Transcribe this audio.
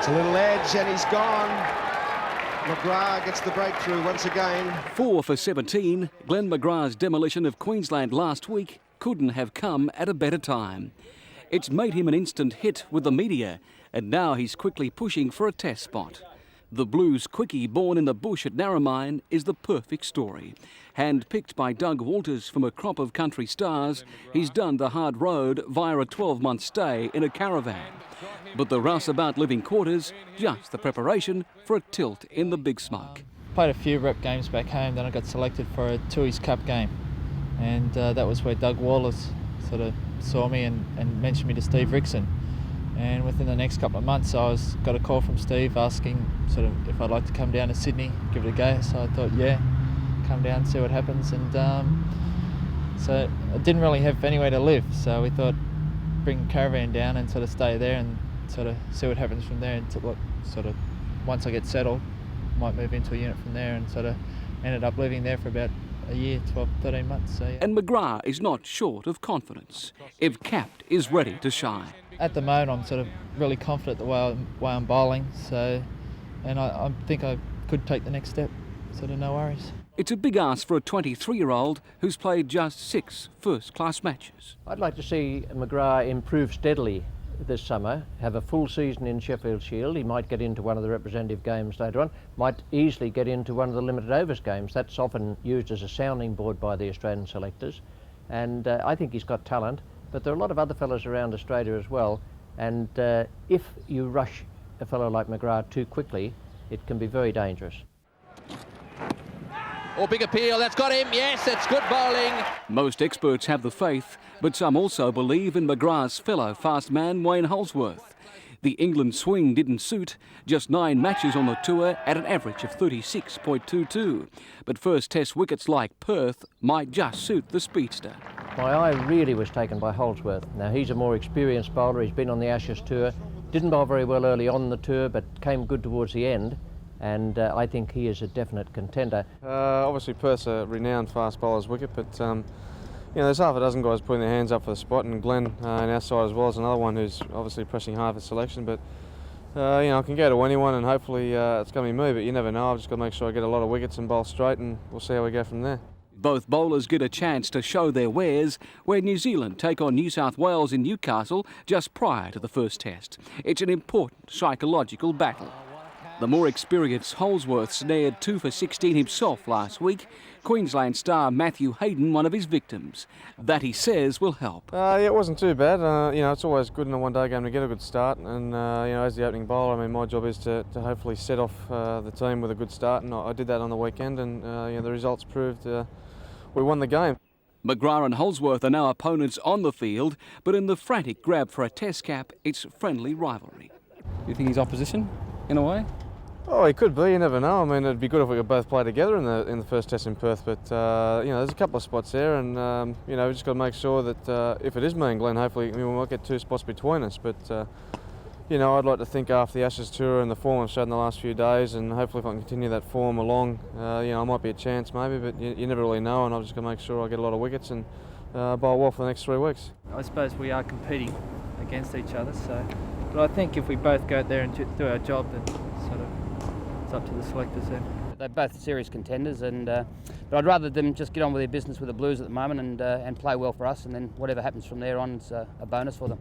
It's a little edge and he's gone. McGrath gets the breakthrough once again. 4 for 17, Glenn McGrath's demolition of Queensland last week couldn't have come at a better time. It's made him an instant hit with the media, and now he's quickly pushing for a test spot. The Blues quickie born in the bush at Narromine is the perfect story. Hand-picked by Doug Walters from a crop of country stars, he's done the hard road via a 12-month stay in a caravan. But the rouseabout living quarters, just the preparation for a tilt in the big smoke. Played a few rep games back home, then I got selected for a Tooheys Cup game. And that was where Doug Walters sort of saw me and mentioned me to Steve Rickson. And within the next couple of months, got a call from Steve asking sort of if I'd like to come down to Sydney, give it a go. So I thought, yeah, come down, see what happens. And so I didn't really have anywhere to live. So we thought, bring a caravan down and sort of stay there and sort of see what happens from there. And sort of once I get settled, might move into a unit from there, and sort of ended up living there for about a year, 12, 13 months. So, yeah. And McGrath is not short of confidence. If capped, is ready to shine. At the moment, I'm sort of really confident the way I'm bowling, so, and I think I could take the next step, sort of no worries. It's a big ask for a 23-year-old who's played just 6 first-class matches. I'd like to see McGrath improve steadily this summer, have a full season in Sheffield Shield. He might get into one of the representative games later on, might easily get into one of the limited overs games. That's often used as a sounding board by the Australian selectors, and I think he's got talent. But there are a lot of other fellows around Australia as well, and if you rush a fellow like McGrath too quickly, it can be very dangerous. Oh, big appeal, that's got him, yes, it's good bowling. Most experts have the faith, but some also believe in McGrath's fellow fast man Wayne Holsworth. The England swing didn't suit, just 9 matches on the tour at an average of 36.22. But first test wickets like Perth might just suit the speedster. My eye really was taken by Holsworth. Now, he's a more experienced bowler, he's been on the Ashes tour, didn't bowl very well early on the tour, but came good towards the end, and I think he is a definite contender. Obviously Perth's a renowned fast bowler's wicket, but you know, there's half a dozen guys putting their hands up for the spot, and Glenn on our side as well is another one who's obviously pressing hard for selection, but you know, I can go to anyone and hopefully it's going to be me, but you never know. I've just got to make sure I get a lot of wickets and bowl straight, and we'll see how we go from there. Both bowlers get a chance to show their wares where New Zealand take on New South Wales in Newcastle just prior to the first test. It's an important psychological battle. The more experienced Holsworth snared 2 for 16 himself last week. Queensland star Matthew Hayden, one of his victims. That, he says, will help. Yeah, it wasn't too bad. You know, it's always good in a one-day game to get a good start. And you know, as the opening bowler, I mean, my job is to hopefully set off the team with a good start. And I did that on the weekend, and you know, the results proved we won the game. McGrath and Holsworth are now opponents on the field, but in the frantic grab for a test cap, it's friendly rivalry. You think he's opposition, in a way? Oh, he could be. You never know. I mean, it'd be good if we could both play together in the first test in Perth. But you know, there's a couple of spots there, and you know, we just got to make sure that if it is me and Glenn, hopefully we might get 2 spots between us. But you know, I'd like to think after the Ashes tour and the form I've showed in the last few days, and hopefully if I can continue that form along, you know, I might be a chance maybe. But you never really know, and I've just got to make sure I get a lot of wickets and bowl well for the next 3 weeks. I suppose we are competing against each other, so. But I think if we both go out there and do our job, then sort of. It's up to the selectors then. They're both serious contenders, and but I'd rather them just get on with their business with the Blues at the moment and play well for us, and then whatever happens from there on is a bonus for them.